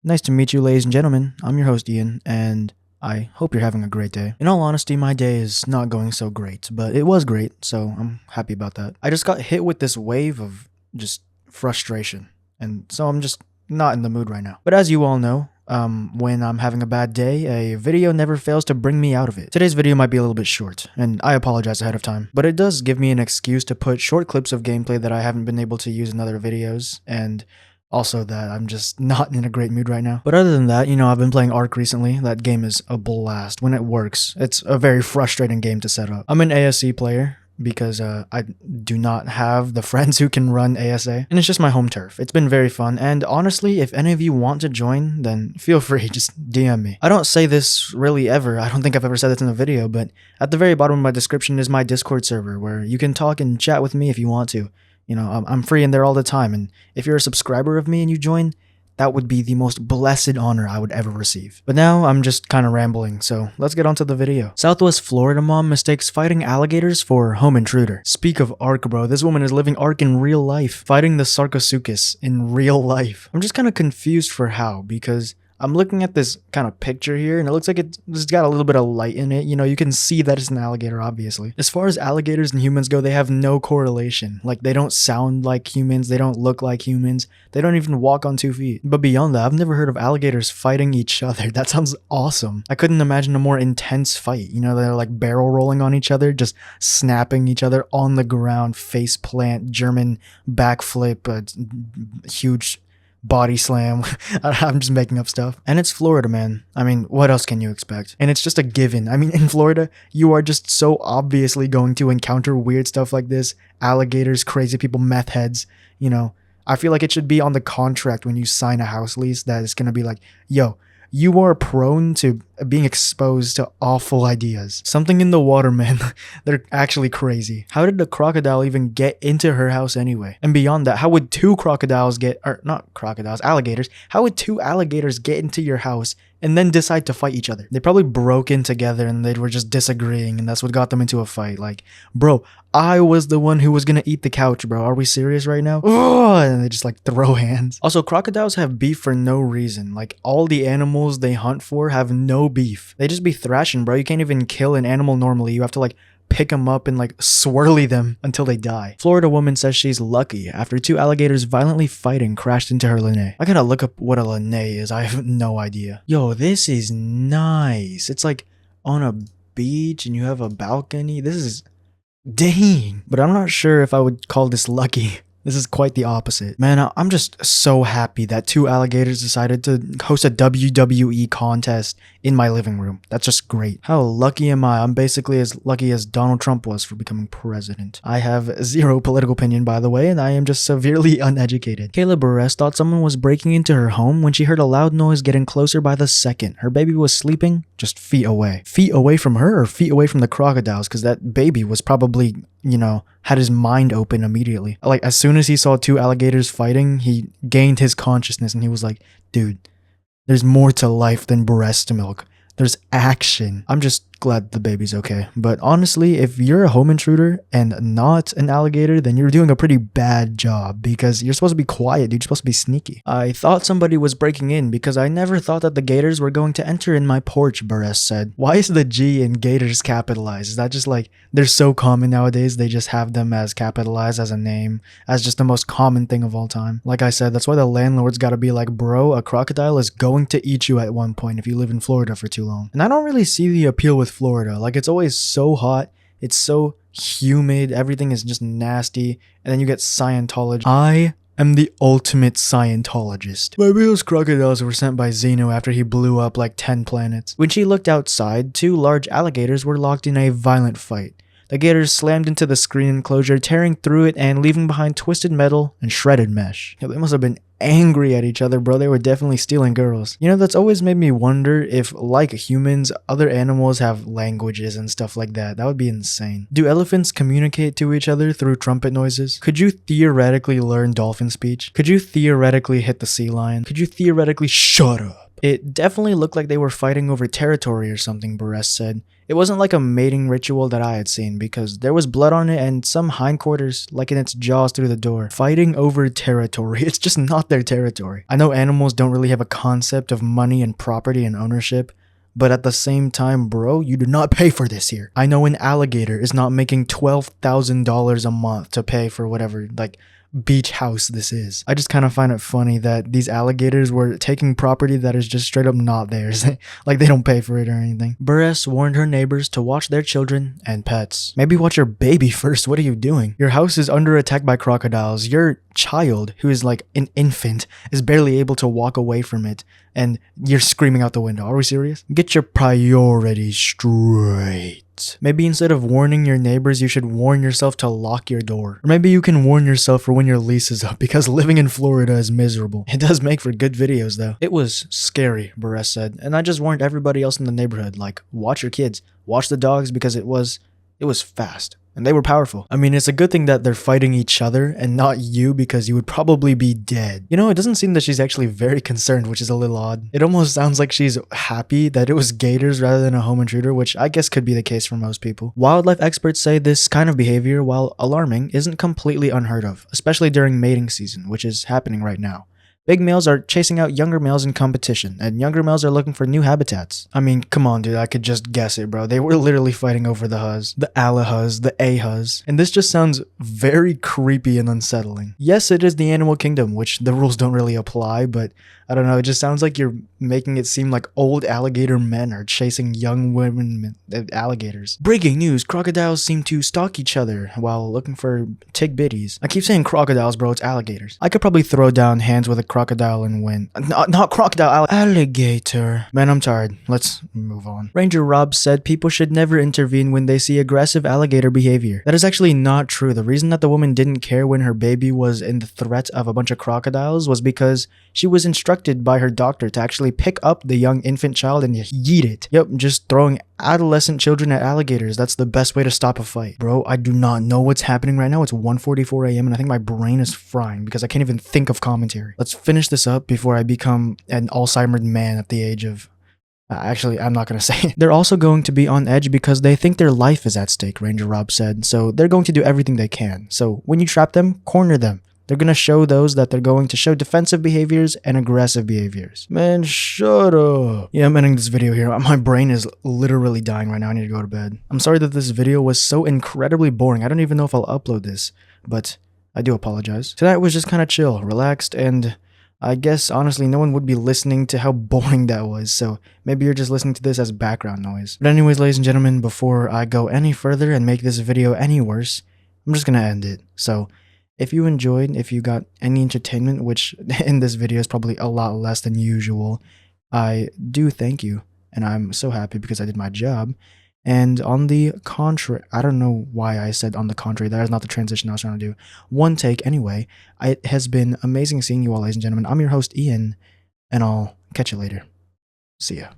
Nice to meet you, ladies and gentlemen. I'm your host, Ian, and I hope you're having a great day. In all honesty, my day is not going so great, but it was great, so I'm happy about that. I just got hit with this wave of just frustration, and so I'm just not in the mood right now. But as you all know, when I'm having a bad day, a video never fails to bring me out of it. Today's video might be a little bit short, and I apologize ahead of time, but it does give me an excuse to put short clips of gameplay that I haven't been able to use in other videos, and also that I'm just not in a great mood right now. But other than that, I've been playing Ark recently. That game is a blast. When it works, it's a very frustrating game to set up. I'm an ASE player because I do not have the friends who can run ASA, and it's just my home turf. It's been very fun, and honestly, if any of you want to join, then feel free, just DM me. I don't say this really ever. I don't think I've ever said this in a video, but at the very bottom of my description is my Discord server where you can talk and chat with me if you want to. I'm free in there all the time, and if you're a subscriber of me and you join, that would be the most blessed honor I would ever receive. But now I'm just kind of rambling, so let's get on to the video. Southwest Florida mom mistakes fighting alligators for home intruder. Speak of Ark, bro. This woman is living Ark in real life, fighting the Sarcosuchus in real life. I'm just kind of confused for how, because I'm looking at this kind of picture here, and it looks like it's got a little bit of light in it. You can see that it's an alligator, obviously. As far as alligators and humans go, they have no correlation. Like, they don't sound like humans, they don't look like humans, they don't even walk on 2 feet. But beyond that, I've never heard of alligators fighting each other. That sounds awesome. I couldn't imagine a more intense fight. They're like barrel rolling on each other, just snapping each other on the ground, face plant, German backflip, huge body slam. I'm just making up stuff. And it's Florida, man. I mean, what else can you expect? And it's just a given. I mean, in Florida, you are just so obviously going to encounter weird stuff like this. Alligators, crazy people, meth heads. I feel like it should be on the contract when you sign a house lease that it's going to be like, yo, you are prone to being exposed to awful ideas. Something in the water, man. They're actually crazy. How did the crocodile even get into her house anyway? And beyond that, how would alligators, how would two alligators get into your house and then decide to fight each other? They probably broke in together and they were just disagreeing, and that's what got them into a fight. Like, bro, I was the one who was gonna eat the couch, bro. Are we serious right now? Oh, and they just like throw hands. Also, crocodiles have beef for no reason. Like, all the animals they hunt for have no beef. They just be thrashing, bro. You can't even kill an animal normally. You have to like pick them up and like swirly them until they die. Florida woman says she's lucky after two alligators violently fighting crashed into her lanai. I gotta look up what a lanai is. I have no idea. Yo, this is nice. It's like on a beach and you have a balcony. This is dang. But I'm not sure if I would call this lucky. This is quite the opposite. Man, I'm just so happy that two alligators decided to host a WWE contest in my living room. That's just great. How lucky am I? I'm basically as lucky as Donald Trump was for becoming president. I have zero political opinion, by the way, and I am just severely uneducated. Kayla Burress thought someone was breaking into her home when she heard a loud noise getting closer by the second. Her baby was sleeping just feet away. Feet away from her or feet away from the crocodiles? Because that baby was probably, had his mind open immediately. Like, as soon as he saw two alligators fighting, he gained his consciousness and he was like, dude, there's more to life than breast milk. There's action. I'm just glad the baby's okay. But honestly, if you're a home intruder and not an alligator, then you're doing a pretty bad job because you're supposed to be quiet, dude. You're supposed to be sneaky. I thought somebody was breaking in because I never thought that the gators were going to enter in my porch, Burress said. Why is the G in gators capitalized? Is that just like, they're so common nowadays, they just have them as capitalized as a name, as just the most common thing of all time? Like I said, that's why the landlord's gotta be like, bro, a crocodile is going to eat you at one point if you live in Florida for too long. And I don't really see the appeal with Florida. Like, it's always so hot, it's so humid, everything is just nasty, and then you get Scientology. I am the ultimate Scientologist. Maybe those crocodiles were sent by Zeno after he blew up like 10 planets. When she looked outside, two large alligators were locked in a violent fight. The gators slammed into the screen enclosure, tearing through it and leaving behind twisted metal and shredded mesh. They must have been angry at each other, bro. They were definitely stealing girls. That's always made me wonder if, like humans, other animals have languages and stuff like that. That would be insane. Do elephants communicate to each other through trumpet noises? Could you theoretically learn dolphin speech? Could you theoretically hit the sea lion? Could you theoretically shut up? It definitely looked like they were fighting over territory or something, Beres said. It wasn't like a mating ritual that I had seen because there was blood on it and some hindquarters, like in its jaws through the door. Fighting over territory. It's just not their territory. I know animals don't really have a concept of money and property and ownership, but at the same time, bro, you do not pay for this here. I know an alligator is not making $12,000 a month to pay for whatever, like, beach house this is. I just kind of find it funny that these alligators were taking property that is just straight up not theirs. Like they don't pay for it or anything. Beres warned her neighbors to watch their children and pets. Maybe watch your baby first. What are you doing? Your house is under attack by crocodiles. Your child, who is like an infant, is barely able to walk away from it, and you're screaming out the window. Are we serious? Get your priorities straight. Maybe instead of warning your neighbors, you should warn yourself to lock your door. Or maybe you can warn yourself for when your lease is up, because living in Florida is miserable. It does make for good videos though. It was scary, Beres said, and I just warned everybody else in the neighborhood, like, watch your kids, watch the dogs, because it was fast. And they were powerful. I mean, it's a good thing that they're fighting each other and not you, because you would probably be dead. You know, it doesn't seem that she's actually very concerned, which is a little odd. It almost sounds like she's happy that it was gators rather than a home intruder, which I guess could be the case for most people. Wildlife experts say this kind of behavior, while alarming, isn't completely unheard of, especially during mating season, which is happening right now. Big males are chasing out younger males in competition, and younger males are looking for new habitats. I mean, come on, dude, I could just guess it, bro. They were literally fighting over the huz, the alahuz, the ahuz, and this just sounds very creepy and unsettling. Yes, it is the animal kingdom, which the rules don't really apply, but I don't know, it just sounds like you're making it seem like old alligator men are chasing young women alligators. Breaking news, crocodiles seem to stalk each other while looking for tig bitties. I keep saying crocodiles, bro, it's alligators. I could probably throw down hands with a crocodile and win. Not crocodile, alligator. Man, I'm tired. Let's move on. Ranger Rob said people should never intervene when they see aggressive alligator behavior. That is actually not true. The reason that the woman didn't care when her baby was in the threat of a bunch of crocodiles was because she was instructed by her doctor to actually pick up the young infant child and yeet it. Yep, just throwing adolescent children at alligators. That's the best way to stop a fight. Bro, I do not know what's happening right now. It's 1:44 a.m. and I think my brain is frying because I can't even think of commentary. Let's finish this up before I become an Alzheimer's man at the age of... Actually, I'm not going to say it. They're also going to be on edge because they think their life is at stake, Ranger Rob said. So they're going to do everything they can. So when you trap them, corner them. They're going to show those that they're going to show defensive behaviors and aggressive behaviors. Man, shut up. Yeah, I'm ending this video here. My brain is literally dying right now. I need to go to bed. I'm sorry that this video was so incredibly boring. I don't even know if I'll upload this, but I do apologize. Tonight was just kind of chill, relaxed, and I guess honestly no one would be listening to how boring that was, so maybe you're just listening to this as background noise. But anyways, ladies and gentlemen, before I go any further and make this video any worse, I'm just going to end it. So if you enjoyed, if you got any entertainment, which in this video is probably a lot less than usual, I do thank you, and I'm so happy because I did my job. And on the contrary, I don't know why I said on the contrary, that is not the transition I was trying to do. One take anyway. It has been amazing seeing you all, ladies and gentlemen. I'm your host, Ian, and I'll catch you later. See ya.